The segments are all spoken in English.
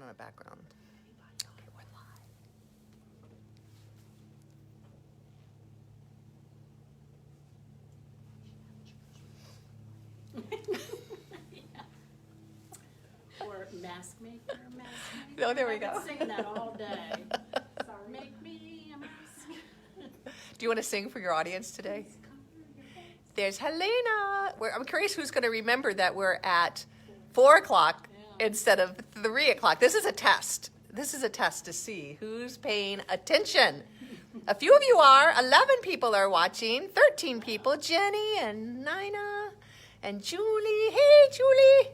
on a background. Okay, we're live. Or mask maker. Oh, there we go. I've been singing that all day. So make me a mask. Do you want to sing for your audience today? There's Helena. I'm curious who's going to remember that we're at 4 o'clock instead of 3 o'clock. This is a test. This is a test to see who's paying attention. A few of you are. 11 people are watching. 13 people. Jenny and Nina and Julie. Hey, Julie.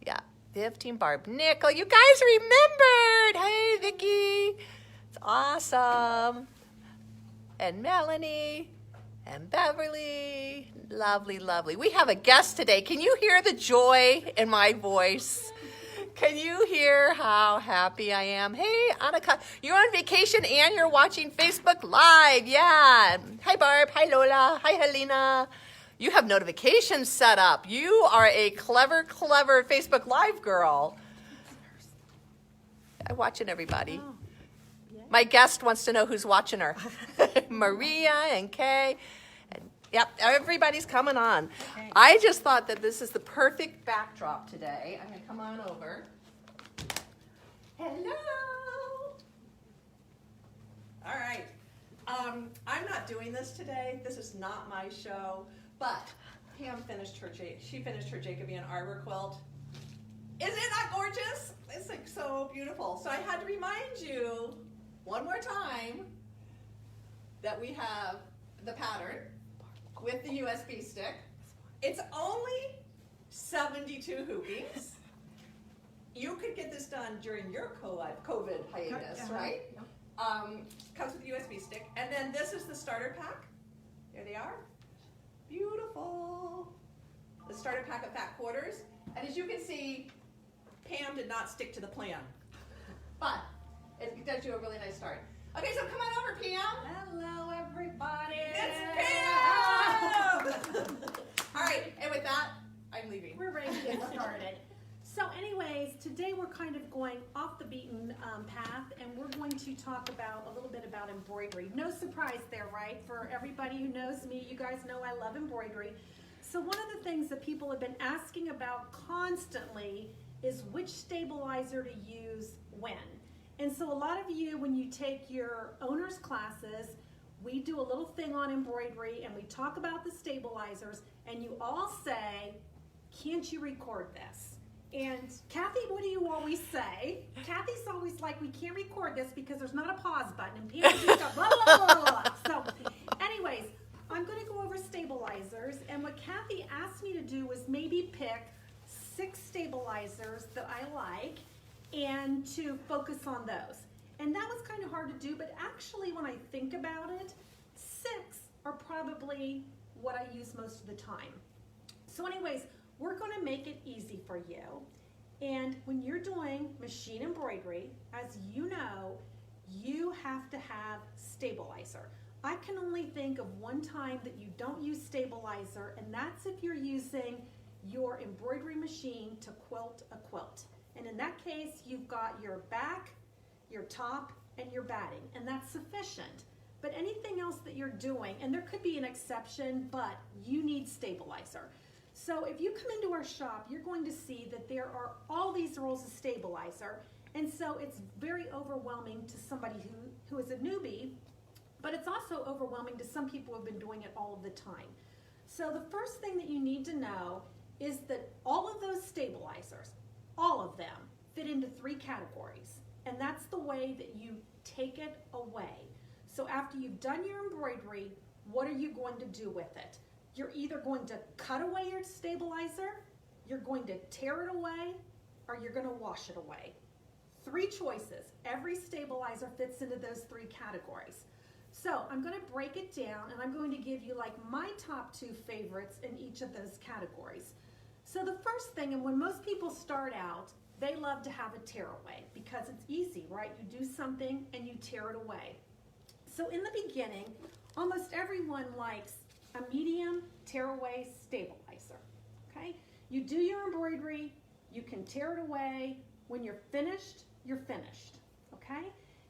Yeah. 15. Barb Nickel. You guys remembered. Hey, Vicki. It's awesome. And Melanie. And Beverly, lovely, lovely. We have a guest today. Can you hear the joy in my voice? Can you hear how happy I am? Hey, Annika, you're on vacation and you're watching Facebook Live. Yeah. Hi, Barb. Hi, Lola. Hi, Helena. You have notifications set up. You are a clever, clever Facebook Live girl. I'm watching everybody. Oh, yeah. My guest wants to know who's watching her. Maria and Kay. Yep, everybody's coming on. Okay. I just thought that this is the perfect backdrop today. I'm going to come on over. Hello. All right. I'm not doing this today. This is not my show. But Pam finished her Jacobean arbor quilt. Is it not gorgeous? It's like so beautiful. So I had to remind you one more time that we have the pattern with the USB stick. It's only 72 hoopings. You could get this done during your COVID hiatus, right? Comes with a USB stick. And then this is the starter pack. There they are. Beautiful. The starter pack of fat quarters. And as you can see, Pam did not stick to the plan. But it does you a really nice start. Okay, so come on over, Pam. Hello, everybody. It's Pam! All right, and with that, I'm leaving. We're ready to get started. So anyways, today we're kind of going off the beaten path, and we're going to talk about a little bit about embroidery. No surprise there, right? For everybody who knows me, you guys know I love embroidery. So one of the things that people have been asking about constantly is which stabilizer to use when. And so a lot of you, when you take your owner's classes, we do a little thing on embroidery and we talk about the stabilizers, and you all say, can't you record this? And Kathy, what do you always say? Kathy's always like, we can't record this because there's not a pause button. And Pam just go, blah, blah, blah, blah, blah. So anyways, I'm going to go over stabilizers. And what Kathy asked me to do was maybe pick 6 stabilizers that I like and to focus on those. And that was kind of hard to do, but actually when I think about it, 6 are probably what I use most of the time. So anyways, we're going to make it easy for you. And when you're doing machine embroidery, as you know, you have to have stabilizer. I can only think of one time that you don't use stabilizer, and that's if you're using your embroidery machine to quilt a quilt. And in that case, you've got your back, your top, and your batting, and that's sufficient. But anything else that you're doing, and there could be an exception, but you need stabilizer. So if you come into our shop, you're going to see that there are all these rolls of stabilizer, and so it's very overwhelming to somebody who is a newbie, but it's also overwhelming to some people who have been doing it all of the time. So the first thing that you need to know is that all of those stabilizers, all of them, fit into 3 categories, and that's the way that you take it away. So after you've done your embroidery, what are you going to do with it? You're either going to cut away your stabilizer, you're going to tear it away, or you're going to wash it away. 3 choices. Every stabilizer fits into those 3 categories. So I'm going to break it down, and I'm going to give you like my top 2 favorites in each of those categories. So the first thing, and when most people start out, they love to have a tearaway because it's easy, right? You do something and you tear it away. So in the beginning, almost everyone likes a medium tearaway stabilizer, okay? You do your embroidery, you can tear it away, When you're finished, okay?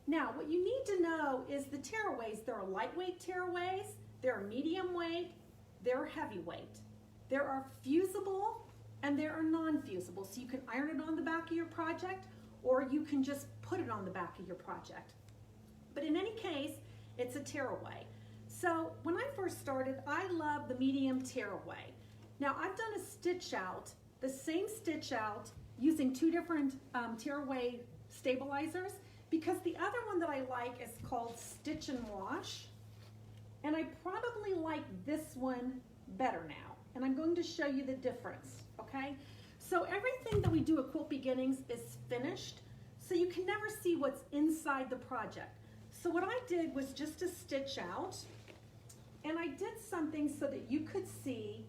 Now, what you need to know is the tearaways, there are lightweight tearaways, there are medium weight, there are heavyweight. There are fusible and there are non-fusible. So you can iron it on the back of your project or you can just put it on the back of your project. But in any case, it's a tearaway. So when I first started, I loved the medium tearaway. Now I've done a stitch out, the same stitch out, using two different tearaway stabilizers because the other one that I like is called Stitch and Wash. And I probably like this one better now. And I'm going to show you the difference, okay? So everything that we do at Quilt Beginnings is finished, so you can never see what's inside the project. So what I did was just a stitch out, and I did something so that you could see,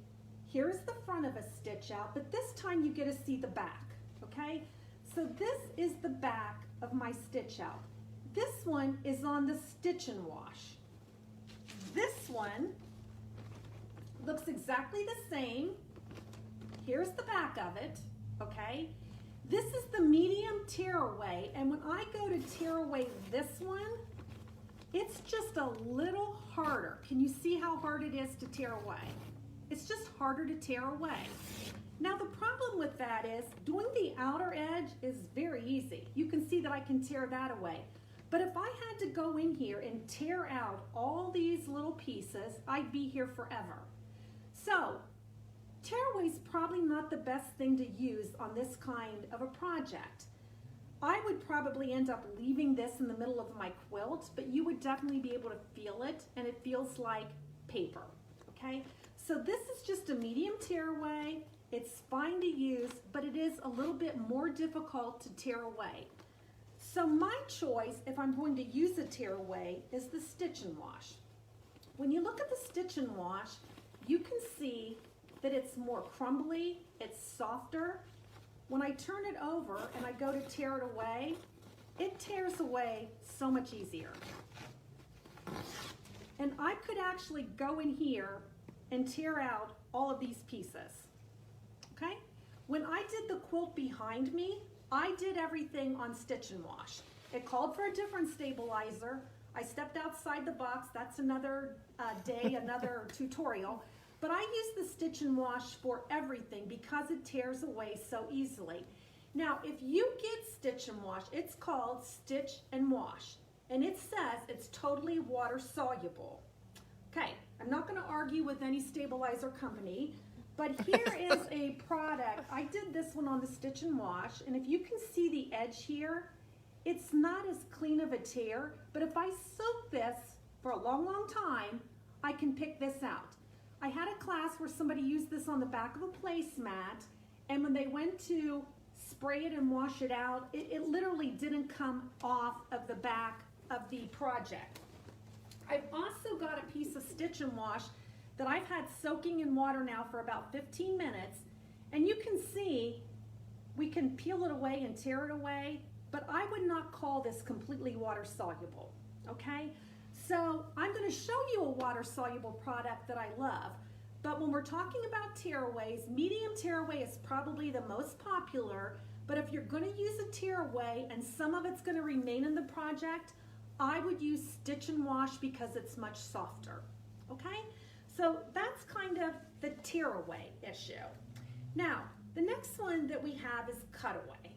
here's the front of a stitch out, but this time you get to see the back, okay? So this is the back of my stitch out. This one is on the Stitch and Wash. This one looks exactly the same. Here's the back of it, okay? This is the medium tearaway, and when I go to tearaway this one, it's just a little harder. Can you see how hard it is to tear away? It's just harder to tear away. Now the problem with that is doing the outer edge is very easy. You can see that I can tear that away. But if I had to go in here and tear out all these little pieces, I'd be here forever. So tearaway's probably not the best thing to use on this kind of a project. I would probably end up leaving this in the middle of my quilt, but you would definitely be able to feel it, and it feels like paper, okay? So this is just a medium tearaway. It's fine to use, but it is a little bit more difficult to tear away. So my choice, if I'm going to use a tearaway, is the Stitch and Wash. When you look at the Stitch and Wash, you can see that it's more crumbly, it's softer. When I turn it over and I go to tear it away, it tears away so much easier. And I could actually go in here and tear out all of these pieces, okay? When I did the quilt behind me, I did everything on Stitch and Wash. It called for a different stabilizer. I stepped outside the box. That's another day, another tutorial. But I use the Stitch and Wash for everything because it tears away so easily. Now, if you get Stitch and Wash, it's called Stitch and Wash. And it says it's totally water soluble. Okay, I'm not going to argue with any stabilizer company. But here is a product. I did this one on the Stitch and Wash, and if you can see the edge here, it's not as clean of a tear, but if I soak this for a long, long time, I can pick this out. I had a class where somebody used this on the back of a placemat, and when they went to spray it and wash it out, it literally didn't come off of the back of the project. I've also got a piece of Stitch and Wash that I've had soaking in water now for about 15 minutes, and you can see we can peel it away and tear it away, but I would not call this completely water soluble, okay? So I'm going to show you a water soluble product that I love, but when we're talking about tearaways, medium tearaway is probably the most popular, but if you're going to use a tearaway and some of it's going to remain in the project, I would use Stitch and Wash because it's much softer, okay? So that's kind of the tearaway issue. Now, the next one that we have is Cutaway.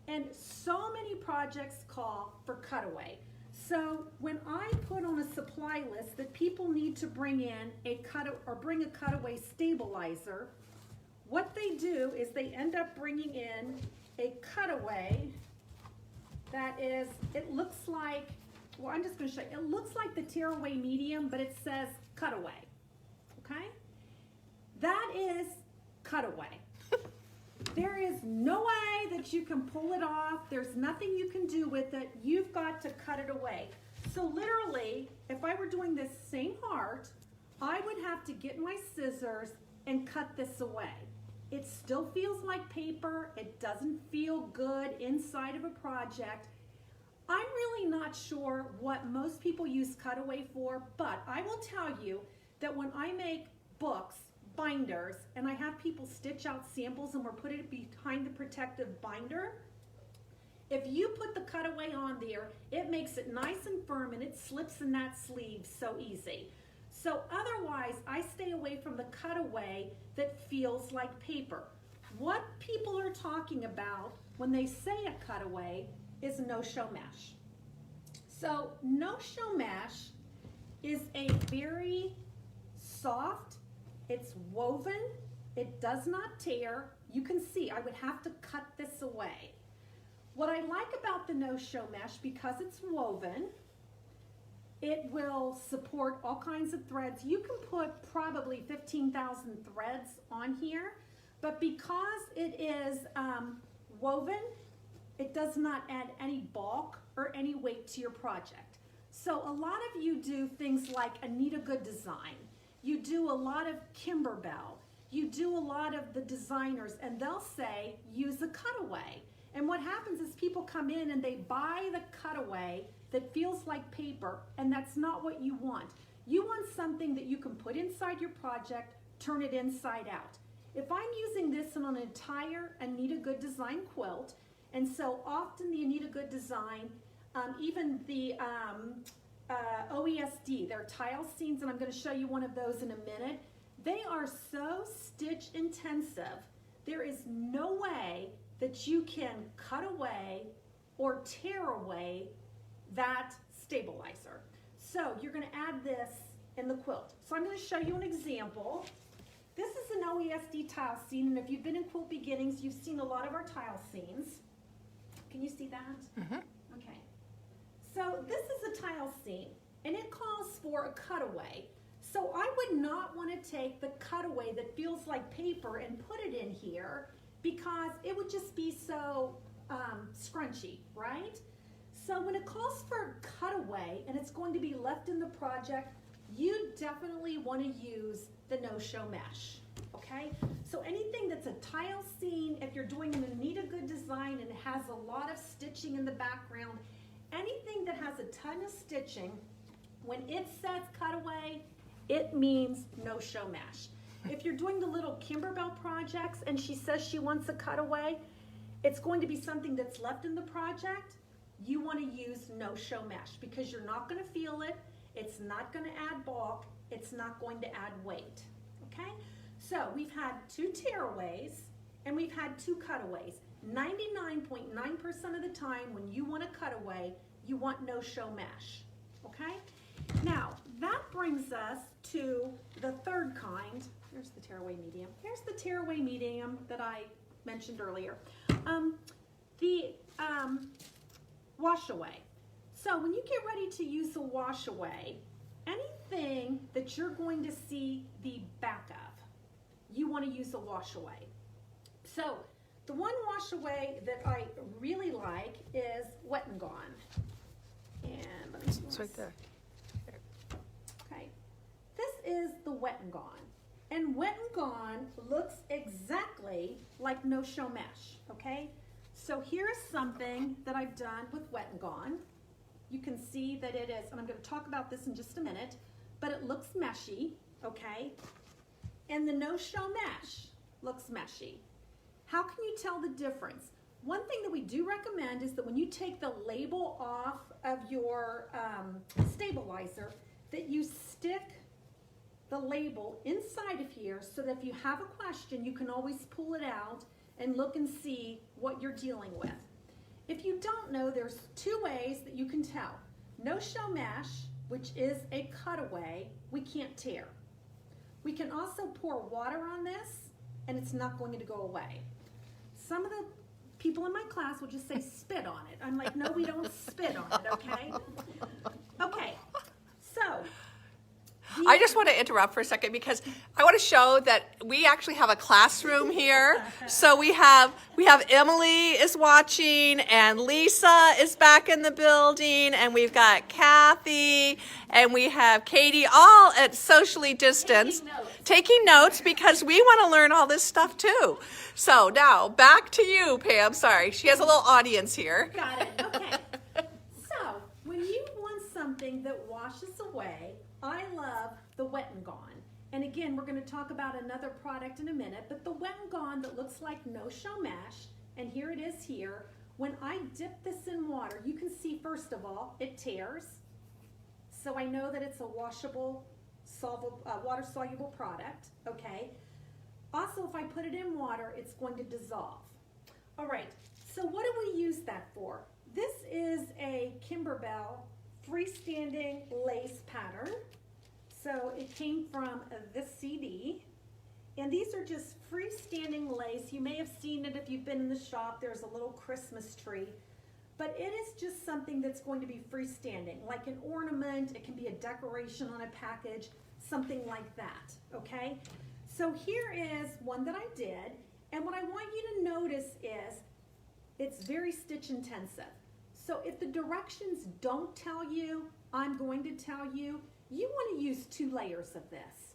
And so many projects call for Cutaway. So when I put on a supply list that people need to bring in bring a Cutaway stabilizer, what they do is they end up bringing in a Cutaway that is, it looks like, well, I'm just going to show you, it looks like the Tearaway medium, but it says Cutaway. Okay? That is Cutaway. There is no way that you can pull it off. There's nothing you can do with it. You've got to cut it away. So literally, if I were doing this same heart, I would have to get my scissors and cut this away. It still feels like paper. It doesn't feel good inside of a project. I'm really not sure what most people use Cutaway for, but I will tell you that when I make books, binders, and I have people stitch out samples and we're putting it behind the protective binder, If you put the Cutaway on there, it makes it nice and firm and it slips in that sleeve so easy. So otherwise, I stay away from the Cutaway that feels like paper. What people are talking about when they say a Cutaway is no-show mesh. So no-show mesh is a very soft, it's woven, it does not tear. You can see I would have to cut this away. What I like about the no-show mesh, because it's woven, it will support all kinds of threads. You can put probably 15,000 threads on here, but because it is woven, it does not add any bulk or any weight to your project. So a lot of you do things like Anita Good Design. You do a lot of Kimberbell. You do a lot of the designers, and they'll say, use a Cutaway. And what happens is people come in and they buy the Cutaway that feels like paper, and that's not what you want. You want something that you can put inside your project, turn it inside out. If I'm using this on an entire Anita Good Design quilt, and so often the Anita Good Design, even the OESD, their tile scenes, and I'm going to show you one of those in a minute, they are so stitch intensive, there is no way that you can cut away or tear away that stabilizer. So you're going to add this in the quilt. So I'm going to show you an example. This is an OESD tile scene, and if you've been in Quilt Beginnings, you've seen a lot of our tile scenes. Can you see that? Mm-hmm. Okay. So this is a tile scene, and it calls for a Cutaway. So I would not want to take the Cutaway that feels like paper and put it in here, because it would just be so scrunchy, right? So when it calls for a Cutaway and it's going to be left in the project, you definitely want to use the no-show mesh, okay? So anything that's a tile scene, if you're doing an Anita Good Design and it has a lot of stitching in the background, anything that has a ton of stitching, when it says Cutaway, it means no-show mesh. If you're doing the little Kimberbell projects and she says she wants a Cutaway, it's going to be something that's left in the project. You want to use no-show mesh because you're not going to feel it. It's not going to add bulk. It's not going to add weight, okay? So we've had 2 tearaways and we've had 2 cutaways. 99.9% of the time when you want a cutaway, you want no-show mesh, okay? Now, that brings us to the third kind. Here's the tearaway medium. Here's the tearaway medium that I mentioned earlier. The Washaway. So when you get ready to use a Washaway, anything that you're going to see the back of, you want to use a Washaway. So the one Washaway that I really like is Wet and Gone. And let me see. It's right there. Okay. This is the Wet and Gone. And Wet and Gone looks exactly like no-show mesh, okay? So here's something that I've done with Wet and Gone. You can see that it is, and I'm going to talk about this in just a minute, but it looks meshy, okay? And the no-show mesh looks meshy. How can you tell the difference? One thing that we do recommend is that when you take the label off of your stabilizer, that you stick the label inside of here so that if you have a question, you can always pull it out and look and see what you're dealing with. If you don't know, there's 2 ways that you can tell. No-show mesh, which is a cutaway, we can't tear. We can also pour water on this and it's not going to go away. Some of the people in my class will just say spit on it. I'm like, no, we don't spit on it, okay? Okay, so. I just want to interrupt for a second because I want to show that we actually have a classroom here. So we have Emily is watching and Lisa is back in the building and we've got Kathy and we have Katie all at socially distanced taking notes because we want to learn all this stuff too. So now back to you, Pam. Sorry, she has a little audience here. Got it, okay. So when you want something that washes away, I love the Wet and Gone. And again, we're going to talk about another product in a minute, but the Wet and Gone that looks like no-show mesh, and here it is here, When I dip this in water, you can see first of all, it tears. So I know that it's a washable, water-soluble product, okay? Also, if I put it in water, it's going to dissolve. All right, so what do we use that for? This is a Kimberbell freestanding lace pattern. So it came from this CD. And these are just freestanding lace. You may have seen it if you've been in the shop. There's a little Christmas tree. But it is just something that's going to be freestanding, like an ornament. It can be a decoration on a package, something like that, okay? So here is one that I did. And what I want you to notice is it's very stitch intensive. So if the directions don't tell you, I'm going to tell you, you want to use 2 layers of this.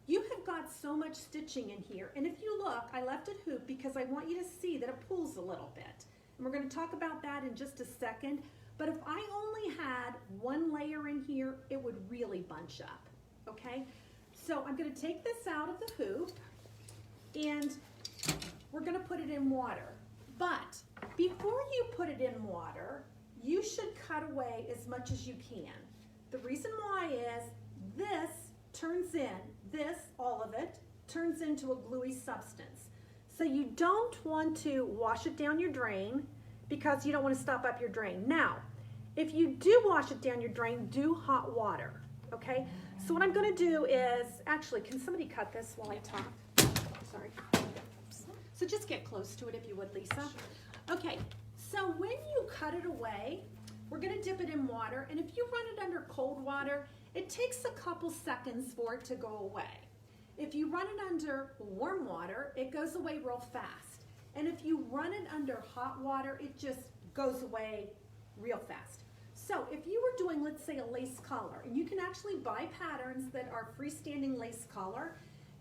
You have got so much stitching in here, and if you look, I left it hooped because I want you to see that it pulls a little bit. And we're going to talk about that in just a second, but if I only had 1 layer in here, it would really bunch up, okay? So I'm going to take this out of the hoop, and we're going to put it in water. But before you put it in water, you should cut away as much as you can. The reason why is this turns in, all of it, turns into a gluey substance. So you don't want to wash it down your drain because you don't want to stop up your drain. Now, if you do wash it down your drain, do hot water, okay? So what I'm going to do is, actually, can somebody cut this while I talk? Sorry. So just get close to it if you would, Lisa. Okay, so when you cut it away, we're going to dip it in water, and if you run it under cold water, it takes a couple seconds for it to go away. If you run it under warm water, it goes away real fast. And if you run it under hot water, it just goes away real fast. So if you were doing, let's say, a lace collar, and you can actually buy patterns that are freestanding lace collar,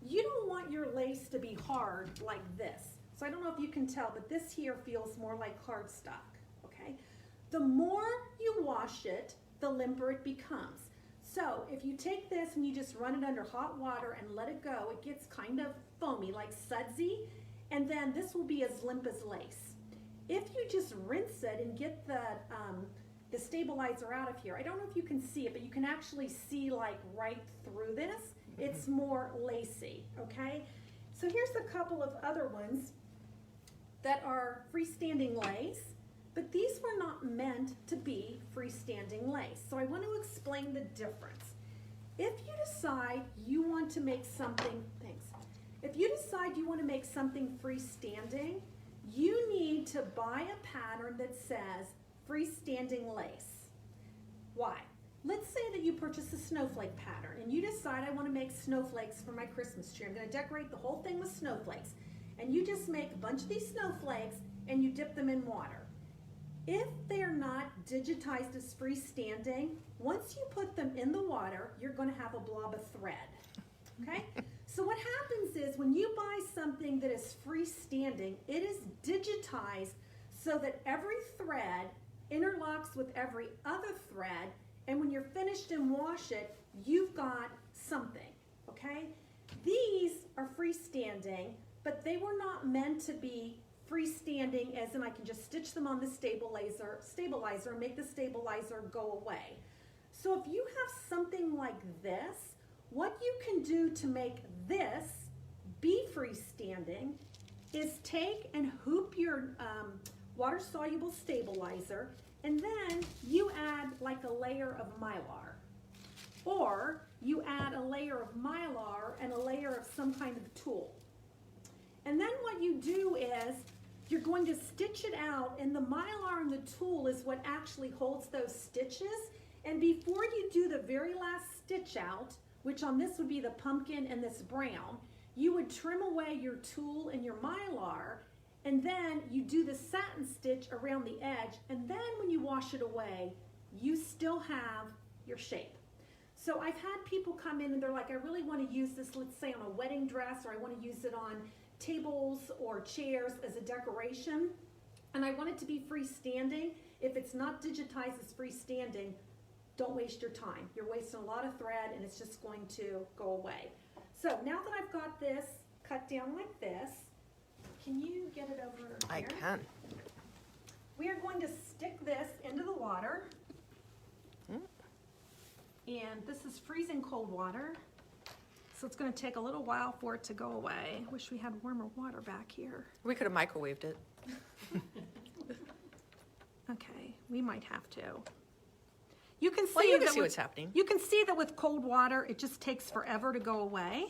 you don't want your lace to be hard like this. So I don't know if you can tell, but this here feels more like cardstock, okay? The more you wash it, the limper it becomes. So if you take this and you just run it under hot water and let it go, it gets kind of foamy, like sudsy, and then this will be as limp as lace. If you just rinse it and get the stabilizer out of here, I don't know if you can see it, but you can actually see like right through this. It's more lacy, okay? So here's a couple of other ones that are freestanding lace. But these were not meant to be freestanding lace. So I want to explain the difference. If you decide you want to make something, if you decide you want to make something freestanding, you need to buy a pattern that says freestanding lace. Why? Let's say that you purchase a snowflake pattern and you decide I want to make snowflakes for my Christmas tree. I'm going to decorate the whole thing with snowflakes. And you just make a bunch of these snowflakes and you dip them in water. If they're not digitized as freestanding, once you put them in the water, you're going to have a blob of thread, okay? So what happens is when you buy something that is freestanding, it is digitized so that every thread interlocks with every other thread, and when you're finished and wash it, you've got something, okay? These are freestanding, but they were not meant to be freestanding as in I can just stitch them on the stabilizer and make the stabilizer go away. So if you have something like this, what you can do to make this be freestanding is take and hoop your water-soluble stabilizer, and then you add like a layer of Mylar. Or you add a layer of Mylar and a layer of some kind of tulle. And then what you do is you're going to stitch it out, and the Mylar and the tulle is what actually holds those stitches. And before you do the very last stitch out, which on this would be the pumpkin and this brown, you would trim away your tulle and your Mylar, and then you do the satin stitch around the edge, and then when you wash it away, you still have your shape. So I've had people come in and they're like, I really want to use this, let's say on a wedding dress, or I want to use it on tables or chairs as a decoration, and I want it to be freestanding. If it's not digitized as freestanding, don't waste your time. You're wasting a lot of thread and it's just going to go away. So now that I've got this cut down like this, can you get it over here? I can. we are going to stick this into the water. And this is freezing cold water. So it's going to take a little while for it to go away. Wish we had warmer water back here. We could have microwaved it. Okay, we might have to. You can see, Well, you can that see what's happening. You can see that with cold water, it just takes forever to go away.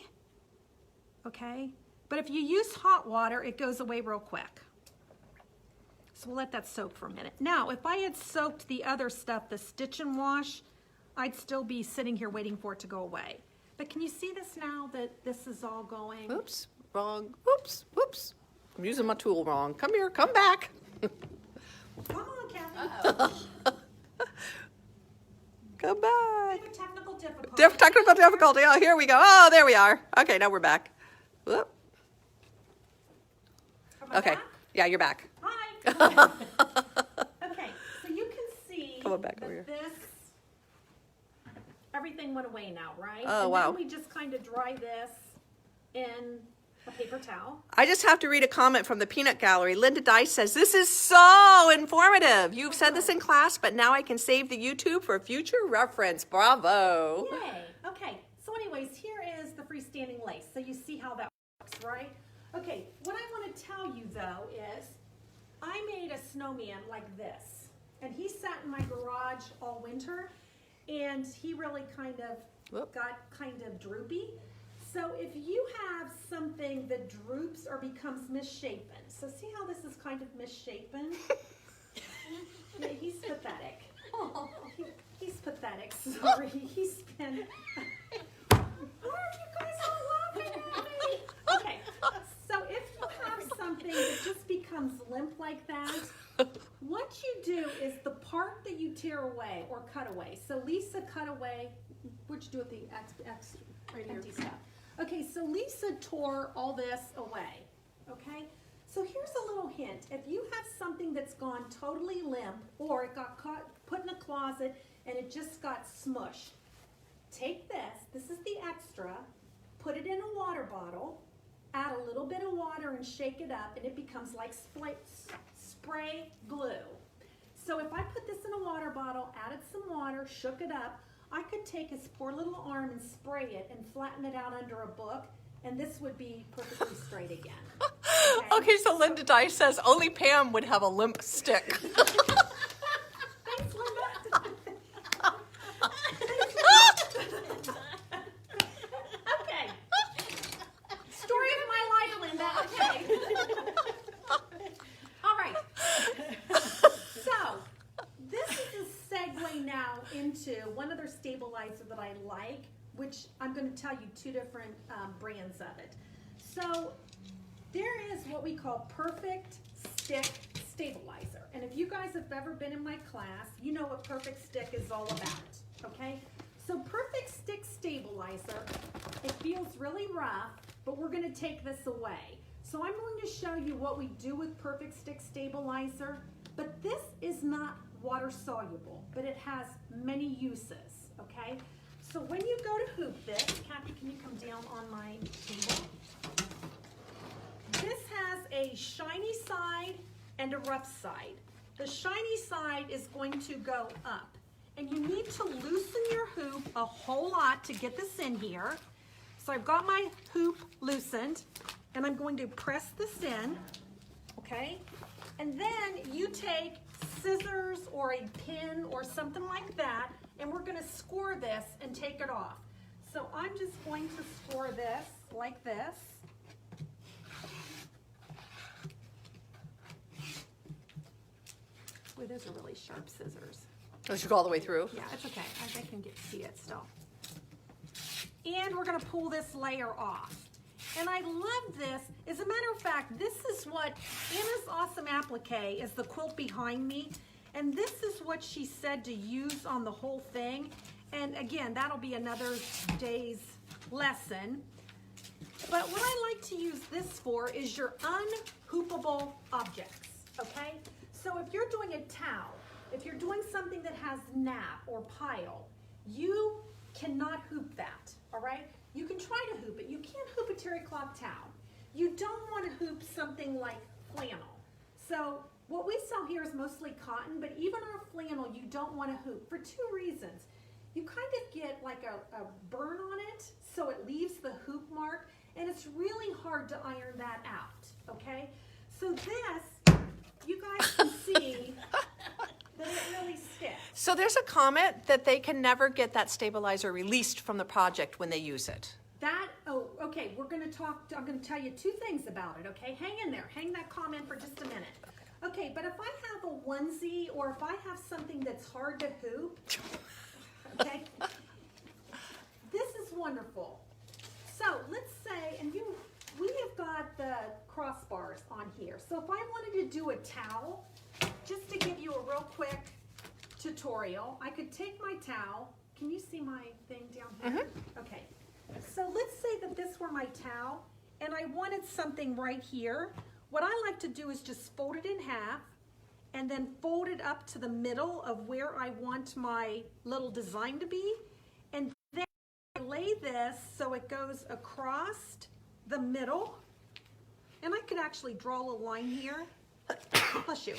Okay? But if you use hot water, it goes away real quick. So we'll let that soak for a minute. Now, if I had soaked the other stuff, the stitch and wash, I'd still be sitting here waiting for it to go away. But can you see this now that this is all going? Oops, wrong. Oops, whoops. I'm using my tool wrong. Come here, come back. Come on, Kathy. Come back. We have a technical difficulty. Technical difficulty. Oh, here we go. Oh, there we are. Okay, now we're back. Whoop. Am I Okay. back? Yeah, you're back. Hi. Okay, so you can see Come on back that over here. everything went away now, right? Oh, and wow. then we just kind of dry this in a paper towel. I just have to read a comment from the Peanut Gallery. Linda Dice says, this is so informative. You've said this in class, but now I can save the YouTube for future reference. Bravo. Yay. Okay, so anyways, here is the freestanding lace. So you see how that works, right? Okay, what I want to tell you though is I made a snowman like this. And he sat in my garage all winter and he really kind of Whoop. got kind of droopy. So if you have something that droops or becomes misshapen, so see how this is kind of misshapen? Yeah, he's pathetic. Oh, he's pathetic. Sorry, he's been. Why are you guys all laughing at me? Okay, so if you have something that just becomes limp like that, what you do is the part that you tear away or cut away. So Lisa cut away. What'd you do with the empty stuff? Okay, so Lisa tore all this away. Okay, so here's a little hint. If you have something that's gone totally limp or it got caught, put in a closet and it just got smushed, take this. This is the extra. Put it in a water bottle. Add a little bit of water and shake it up and it becomes like spray glue. So if I put this in a water bottle, added some water, shook it up, I could take his poor little arm and spray it and flatten it out under a book and this would be perfectly straight again. Okay, so Linda Dice says only Pam would have a limp stick. Thanks, Linda. Okay. Story of my life, Linda. Okay. All right. So, this is a segue now into one other stabilizer that I like, which I'm going to tell you two different brands of it. So, there is what we call Perfect Stick Stabilizer. And if you guys have ever been in my class, you know what Perfect Stick is all about, okay? So Perfect Stick Stabilizer, it feels really rough, but we're gonna take this away. So I'm going to show you what we do with Perfect Stick Stabilizer, but this is not water soluble, but it has many uses, okay? So when you go to hoop this, Kathy, can you come down on my table? This has a shiny side and a rough side. The shiny side is going to go up. And you need to loosen your hoop a whole lot to get this in here. So I've got my hoop loosened and I'm going to press this in, okay? And then you take scissors or a pin or something like that and we're gonna score this and take it off. So I'm just going to score this like this. Boy, those are really sharp scissors. Oh, should go all the way through? Yeah, it's okay. I can see it still. And we're gonna pull this layer off. And I love this. As a matter of fact, this is what Anna's Awesome Applique is the quilt behind me. And this is what she said to use on the whole thing. And again, that'll be another day's lesson. But what I like to use this for is your unhoopable objects, okay? So if you're doing a towel, if you're doing something that has nap or pile, you cannot hoop that, all right? You can try to hoop it. You can't hoop a terry cloth towel. You don't want to hoop something like flannel. So What we sell here is mostly cotton, but even our flannel, you don't want to hoop for two reasons. You kind of get like a burn on it, so it leaves the hoop mark, and it's really hard to iron that out, okay? So this, you guys can see that it really sticks. So there's a comment that they can never get that stabilizer released from the project when they use it. Okay, I'm gonna tell you two things about it, okay? Hang in there, hang that comment for just a minute. Okay, but if I have a onesie or if I have something that's hard to hoop, okay, this is wonderful. So let's say, we have got the crossbars on here. So if I wanted to do a towel, just to give you a real quick tutorial, I could take my towel. Can you see my thing down here? Okay. So let's say that this were my towel and I wanted something right here. What I like to do is just fold it in half and then fold it up to the middle of where I want my little design to be. And then I lay this so it goes across the middle. And I could actually draw a line here. Bless you.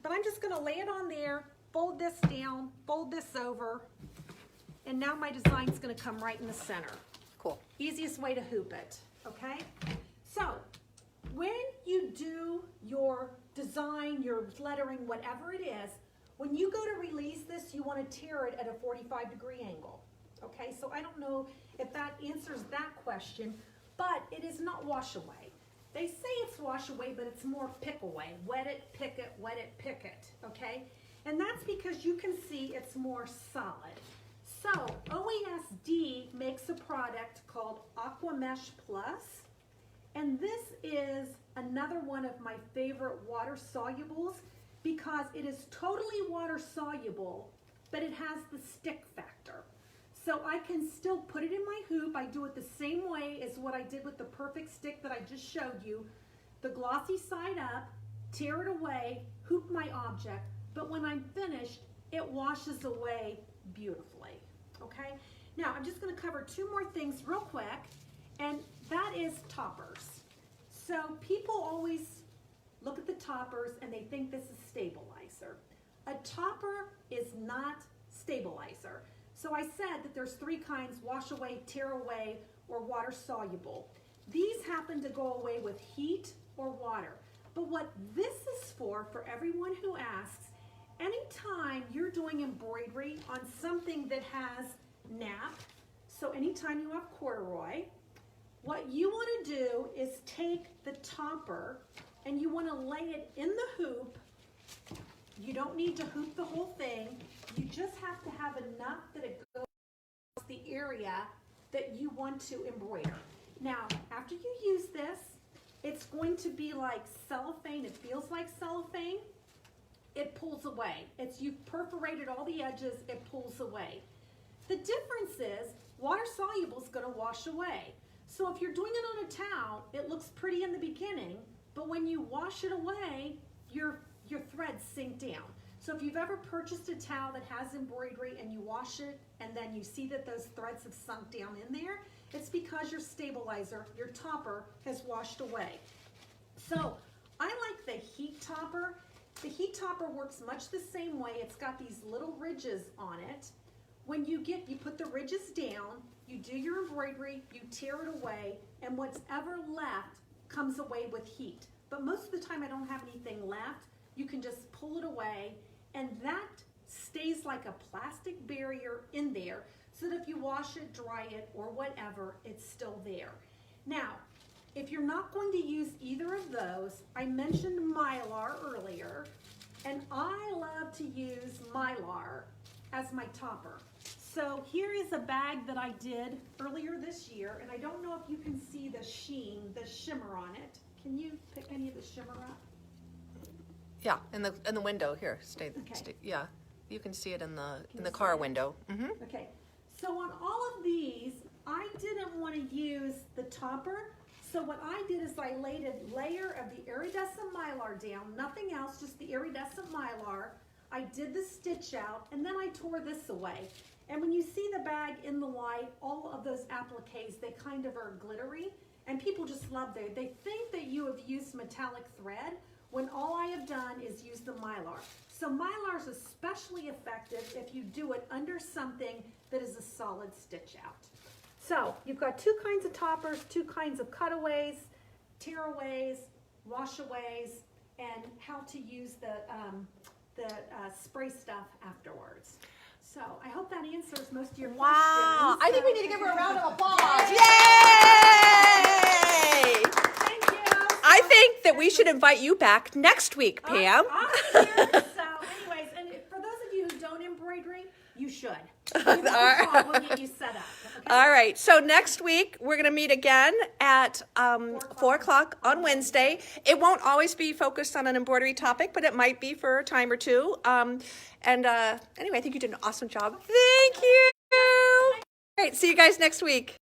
But I'm just gonna lay it on there, fold this down, fold this over, and now my design's gonna come right in the center. Cool. Easiest way to hoop it, okay? So, when you do your design, your lettering, whatever it is, when you go to release this, you want to tear it at a 45-degree angle, okay? So I don't know if that answers that question, but it is not wash away. They say it's wash away, but it's more pick away. Wet it, pick it, okay? And that's because you can see it's more solid. So OESD makes a product called Aqua Mesh Plus, and this is another one of my favorite water solubles because it is totally water soluble, but it has the stick factor. So I can still put it in my hoop. I do it the same way as what I did with the perfect stick that I just showed you. The glossy side up, tear it away, hoop my object, but when I'm finished, it washes away beautifully. Okay, now I'm just going to cover two more things real quick, and that is toppers. So people always look at the toppers and they think this is stabilizer. A topper is not stabilizer. So I said that there's three kinds: Washaway, Tearaway, or water soluble. These happen to go away with heat or water. But what this is for everyone who asks, anytime you're doing embroidery on something that has nap, so anytime you have corduroy, what you want to do is take the topper and you want to lay it in the hoop. You don't need to hoop the whole thing. You just have to have enough that it goes across the area that you want to embroider. Now, after you use this, it's going to be like cellophane. It feels like cellophane. It pulls away. You've perforated all the edges, it pulls away. The difference is water soluble is going to wash away. So if you're doing it on a towel, it looks pretty in the beginning, but when you wash it away, your threads sink down. So if you've ever purchased a towel that has embroidery and you wash it and then you see that those threads have sunk down in there, it's because your stabilizer, your topper, has washed away. So I like the heat topper. The heat topper works much the same way. It's got these little ridges on it. When you put the ridges down, you do your embroidery, you tear it away, and what's ever left comes away with heat. But most of the time I don't have anything left. You can just pull it away, and that stays like a plastic barrier in there so that if you wash it, dry it, or whatever, it's still there. Now, if you're not going to use either of those, I mentioned Mylar earlier, and I love to use Mylar as my topper. So here is a bag that I did earlier this year, and I don't know if you can see the sheen, the shimmer on it. Can you pick any of the shimmer up? Yeah, in the window here. Stay. Yeah, you can see it in the car window. Mm-hmm. Okay. So on all of these, I didn't want to use the topper. So what I did is I laid a layer of the iridescent Mylar down, nothing else, just the iridescent Mylar. I did the stitch out, and then I tore this away. And when you see the bag in the light, all of those appliques, they kind of are glittery, and people just love them. They think that you have used metallic thread. when all I have done is use the Mylar. So Mylar is especially effective if you do it under something that is a solid stitch out. So you've got two kinds of toppers, two kinds of cutaways, tearaways, washaways, and how to use the spray stuff afterwards. So I hope that answers most of your questions. Wow. I think we need to give her a round of applause. Yay! Thank you. I think that we should invite you back next week, Pam. I'm here. So anyways, and for those of you who don't embroidery, you should. We'll get you set up. Okay? All right. So next week, we're going to meet again at 4 o'clock on Wednesday. It won't always be focused on an embroidery topic, but it might be for a time or two. Anyway, I think you did an awesome job. Thank you. All right. See you guys next week.